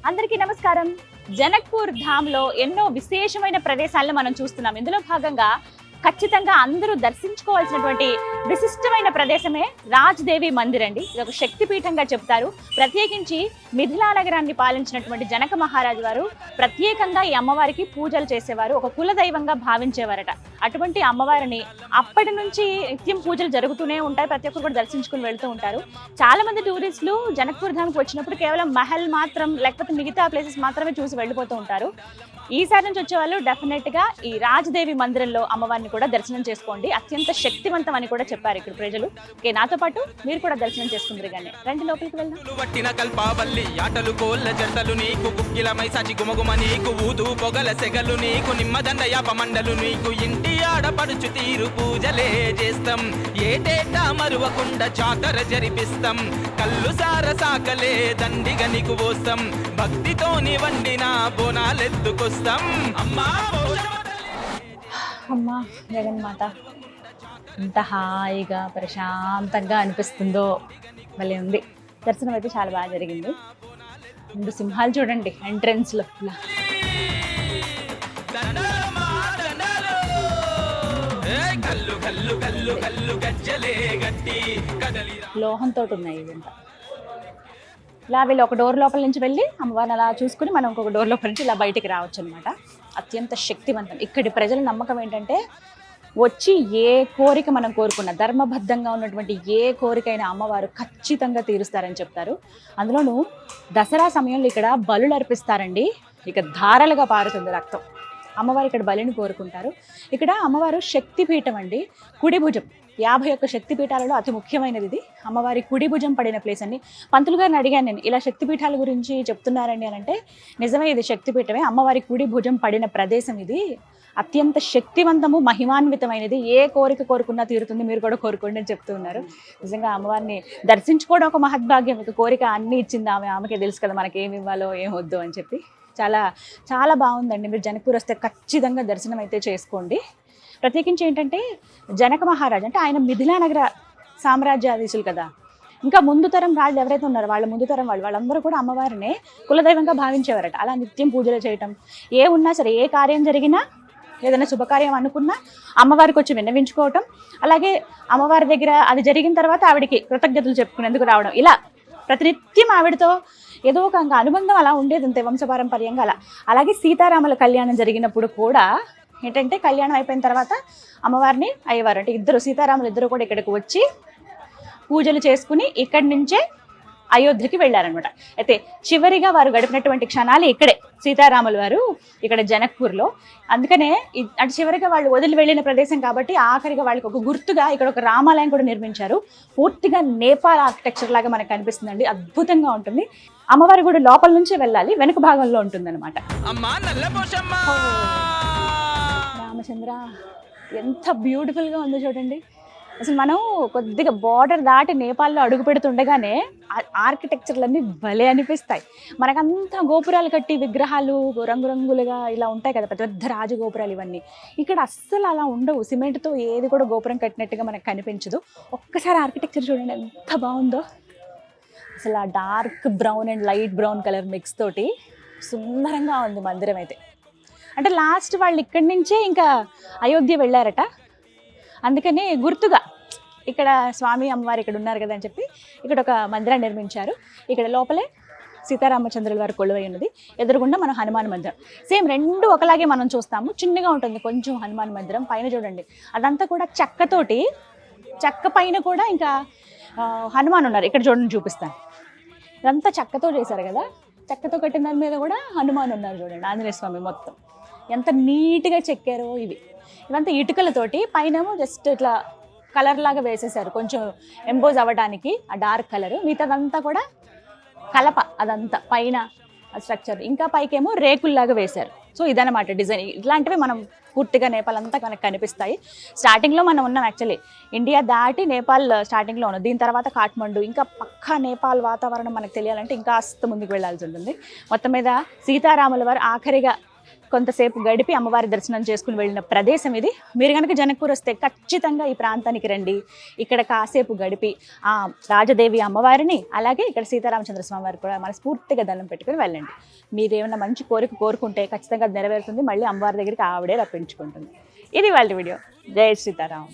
అందరికీ నమస్కారం. జనక్పూర్ ధామ్లో ఎన్నో విశేషమైన ప్రదేశాలను మనం చూస్తున్నాం. ఇందులో భాగంగా ఖచ్చితంగా అందరూ దర్శించుకోవాల్సినటువంటి విశిష్టమైన ప్రదేశమే రాజ్దేవి మందిర్ అండి. ఇది ఒక శక్తిపీఠంగా చెప్తారు. ప్రత్యేకించి మిథిలా నగరాన్ని పాలించినటువంటి జనక మహారాజు వారు ప్రత్యేకంగా ఈ అమ్మవారికి పూజలు చేసేవారు. ఒక కులదైవంగా భావించేవారట. అటువంటి అమ్మవారిని అప్పటి నుంచి నిత్యం పూజలు జరుగుతూనే ఉంటాయి. ప్రతి ఒక్కరు కూడా దర్శించుకుని వెళ్తూ ఉంటారు. చాలా మంది టూరిస్టులు జనక్పూర్ ధామ్కి వచ్చినప్పుడు కేవలం మహల్ మాత్రం లేకపోతే మిగతా ప్లేసెస్ మాత్రమే చూసి వెళ్ళిపోతూ ఉంటారు. ఈసారి నుంచి వచ్చే వాళ్ళు డెఫినెట్గా ఈ రాజ్దేవి మందిరంలో అమ్మవారిని కూడా దర్శనం చేసుకోండి. అత్యంత శక్తివంతం అని కూడా చెప్పారు ఇక్కడ ప్రజలు. ఓకే, నాతో పాటు మీరు కూడా దర్శనం చేసుకుందరు కానీ రండి లోపలికి వెళ్దాం. వట్టిన కల్పావల్లి ఆటలు కోళ్ళ జంటలు నీకు కుక్కిలమై సచి గుమగుమ నీకు ఊదు పొగల సెగలు నీకు నిమ్మదండ యాపమండలు నీకు ఇంటి ఆడపడుచు తీరు పూజలే చేస్తాం. ఏటేటా మరువకుండా జాతర జరిపిస్తాం. కళ్ళు సార సాకలే దండిగా నీకు పోస్తాం. భక్తితోని వండిన బోనాలెత్తుకొస్తాం. అమ్మా జగన్మాత ఎంత హాయిగా ప్రశాంతంగా అనిపిస్తుందో భలే ఉంది. దర్శనం అయితే చాలా బాగా జరిగింది. రెండు సింహాలు చూడండి ఎంట్రన్స్లో లోహంతో ఉన్నాయి ఇదంతా. ఇలా వీళ్ళు ఒక డోర్ లోపల నుంచి వెళ్ళి అమ్మవారిని అలా చూసుకుని మనం ఇంకొక డోర్ లోపల నుంచి ఇలా బయటికి రావచ్చు అనమాట. అత్యంత శక్తివంతం. ఇక్కడి ప్రజల నమ్మకం ఏంటంటే వచ్చి ఏ కోరిక మనం కోరుకున్న ధర్మబద్ధంగా ఉన్నటువంటి ఏ కోరికైనా అమ్మవారు ఖచ్చితంగా తీరుస్తారని చెప్తారు. అందులోనూ దసరా సమయంలో ఇక్కడ బలులు అర్పిస్తారండి. ఇక ధారలుగా పారుతుంది రక్తం. అమ్మవారు ఇక్కడ బలిని కోరుకుంటారు. ఇక్కడ అమ్మవారు శక్తిపీఠం అండి. కుడి భుజం 51 శక్తిపీఠాలలో అతి ముఖ్యమైనది ఇది. అమ్మవారి కుడి భుజం పడిన ప్లేస్ అండి. పంతులు గారిని అడిగాను నేను, ఇలా శక్తిపీఠాల గురించి చెప్తున్నారండి అని అంటే, నిజమే ఇది శక్తిపీఠమే. అమ్మవారి కుడి భుజం పడిన ప్రదేశం ఇది. అత్యంత శక్తివంతము, మహిమాన్వితమైనది. ఏ కోరిక కోరుకున్నా తీరుతుంది, మీరు కూడా కోరుకోండి అని చెప్తూ ఉన్నారు. నిజంగా అమ్మవారిని దర్శించుకోవడం ఒక మహద్భాగ్యం. ఇక కోరిక అన్నీ ఇచ్చింది ఆమె. ఆమెకే తెలుసు కదా మనకి ఏమి ఇవ్వాలో ఏం వద్దు అని చెప్పి. చాలా చాలా బాగుందండి. మీరు జనక్పూర్ వస్తే ఖచ్చితంగా దర్శనం అయితే చేసుకోండి. ప్రత్యేకించి ఏంటంటే జనక మహారాజు అంటే ఆయన మిథిలా నగర సామ్రాజ్యాధీశులు కదా. ఇంకా ముందు తరం రాజులు ఎవరైతే ఉన్నారో వాళ్ళ ముందు తరం వాళ్ళందరూ కూడా అమ్మవారినే కులదైవంగా భావించేవారట. అలా నిత్యం పూజలు చేయటం, ఏ ఉన్నా సరే ఏ కార్యం జరిగినా ఏదైనా శుభకార్యం అనుకున్నా అమ్మవారికి వచ్చి విన్నవించుకోవటం, అలాగే అమ్మవారి దగ్గర అది జరిగిన తర్వాత ఆవిడికి కృతజ్ఞతలు చెప్పుకునేందుకు రావడం, ఇలా ప్రతినిత్యం ఆవిడతో ఏదో ఒక అనుబంధం అలా ఉండేది అంతే వంశపారంపర్యంగా అలా. అలాగే సీతారాముల కళ్యాణం జరిగినప్పుడు కూడా ఏంటంటే కళ్యాణం అయిపోయిన తర్వాత అమ్మవారిని అయ్యేవారు అంటే ఇద్దరు సీతారాములు ఇద్దరు కూడా ఇక్కడికి వచ్చి పూజలు చేసుకుని ఇక్కడి నుంచే అయోధ్యకి వెళ్ళారనమాట. అయితే చివరిగా వారు గడిపినటువంటి క్షణాలు ఇక్కడే సీతారాములు వారు ఇక్కడ జనక్పూర్లో. అందుకనే అటు చివరిగా వాళ్ళు వదిలి వెళ్ళిన ప్రదేశం కాబట్టి ఆఖరిగా వాళ్ళకి ఒక గుర్తుగా ఇక్కడ ఒక రామాలయం కూడా నిర్మించారు. పూర్తిగా నేపాల్ ఆర్కిటెక్చర్ లాగా మనకు కనిపిస్తుందండి. అద్భుతంగా ఉంటుంది. అమ్మవారి గుడి లోపల నుంచే వెళ్ళాలి, వెనుక భాగంలో ఉంటుంది అనమాట. రామచంద్ర ఎంత బ్యూటిఫుల్గా ఉందో చూడండి. అసలు మనం కొద్దిగా బార్డర్ దాటి నేపాల్లో అడుగు పెడుతుండగానే ఆర్కిటెక్చర్లన్నీ భలే అనిపిస్తాయి. మనకంతా గోపురాలు కట్టి విగ్రహాలు రంగురంగులుగా ఇలా ఉంటాయి కదా, పెద్ద పెద్ద రాజగోపురాలు ఇవన్నీ. ఇక్కడ అస్సలు అలా ఉండవు. సిమెంట్తో ఏది కూడా గోపురం కట్టినట్టుగా మనకు కనిపించదు. ఒక్కసారి ఆర్కిటెక్చర్ చూడండి ఎంత బాగుందో. అసలు ఆ dark brown and light brown colour mix తోటి సుందరంగా ఉంది మందిరం అయితే. అంటే లాస్ట్ వాళ్ళు ఇక్కడి నుంచే ఇంకా అయోధ్య వెళ్ళారట. అందుకని గుర్తుగా ఇక్కడ స్వామి అమ్మవారు ఇక్కడ ఉన్నారు కదా అని చెప్పి ఇక్కడ ఒక మందిరాన్ని నిర్మించారు. ఇక్కడ లోపలే సీతారామచంద్రుల వారు కొలువై ఉన్నది. ఎదురుగుండా మనం హనుమాన్ మందిరం. సేమ్ రెండు ఒకలాగే మనం చూస్తాము. చిన్నగా ఉంటుంది కొంచెం హనుమాన్ మందిరం. పైన చూడండి అదంతా కూడా చెక్కతోటి, చెక్క పైన కూడా ఇంకా హనుమాన్ ఉన్నారు. ఇక్కడ చూడండి చూపిస్తాను. ఇదంతా చెక్కతో చేశారు కదా. చెక్కతో కట్టిన దాని మీద కూడా హనుమాన్ ఉన్నారు చూడండి. ఆంజనేయ స్వామి మొత్తం ఎంత నీట్గా చెక్కారో. ఇవంతా ఇటుకలతోటి పైనేమో జస్ట్ ఇట్లా కలర్ లాగా వేసేసారు కొంచెం ఎంబోజ్ అవ్వడానికి ఆ డార్క్ కలర్. మిగతాదంతా కూడా కలప, అదంతా పైన స్ట్రక్చర్. ఇంకా పైకేమో రేకుల్లాగా వేశారు. సో ఇదన్నమాట డిజైన్. ఇట్లాంటివి మనం పూర్తిగా నేపాల్ అంతా మనకు కనిపిస్తాయి. స్టార్టింగ్లో మనం ఉన్నాం యాక్చువల్లీ. ఇండియా దాటి నేపాల్ స్టార్టింగ్లో ఉన్నాం. దీని తర్వాత కాఠ్మండు. ఇంకా పక్కా నేపాల్ వాతావరణం మనకు తెలియాలంటే ఇంకా కాస్త ముందుకు వెళ్ళాల్సి ఉంటుంది. మొత్తం మీద సీతారాముల వారు ఆఖరిగా కొంతసేపు గడిపి అమ్మవారి దర్శనం చేసుకుని వెళ్ళిన ప్రదేశం ఇది. మీరు కనుక జనక్పూర్ వస్తే ఖచ్చితంగా ఈ ప్రాంతానికి రండి. ఇక్కడ కాసేపు గడిపి ఆ రాజదేవి అమ్మవారిని, అలాగే ఇక్కడ సీతారామచంద్ర స్వామి వారికి కూడా మనస్ఫూర్తిగా దండం పెట్టుకుని వెళ్ళండి. మీరు ఏమైనా మంచి కోరిక కోరుకుంటే ఖచ్చితంగా అది నెరవేరుతుంది. మళ్ళీ అమ్మవారి దగ్గరికి ఆవిడే రప్పించుకుంటుంది. ఇది వాళ్ళ వీడియో. జై సీతారాం.